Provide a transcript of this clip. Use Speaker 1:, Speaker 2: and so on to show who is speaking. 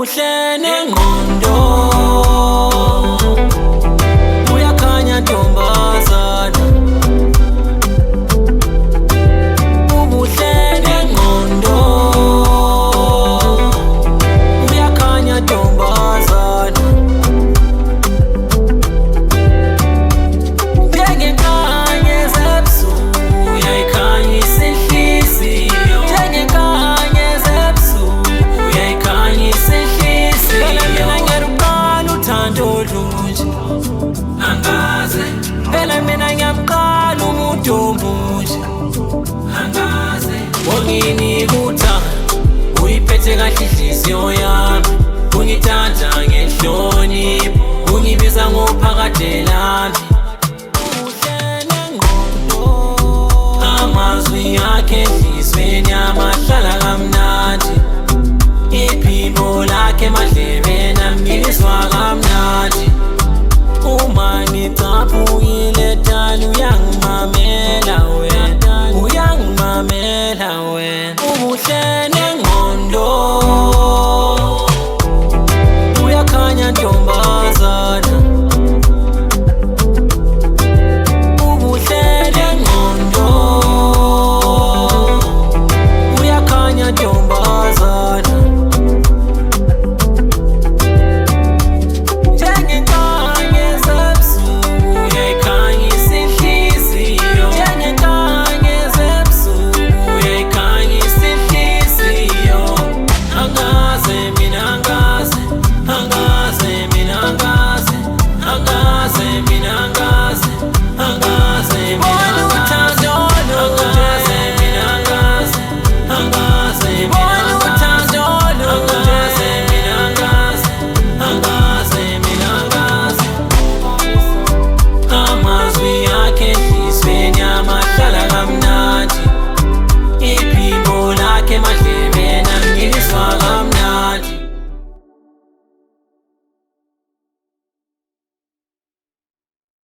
Speaker 1: ubuhle nengqondo uyakhanya ntombazana, ubuhle nengqondo uyakhanya ntombazana. Njengenkanyezi ebusuku uyayikhanyisa inhliziyo, njengenkanyezi ebusuku uyayikhanyisa inhliziyo. Phela mina ngiyaluqala uthando olunje, angaze phela mina ngiyamqala umuntu omusha, angaze wanginikuthanda uyiphethe kahle inhliziyo yami, ungithanda ngenhlonipho, ungibiza ngophakade lami. Ubuhle nengqondo amazwi akhe enhliziyweni yami ahlala kamnandi, iphimbo lakhe emadlebeni ami ngilizwa kamnandi. Uma ngicaphukile dala uyangimamela.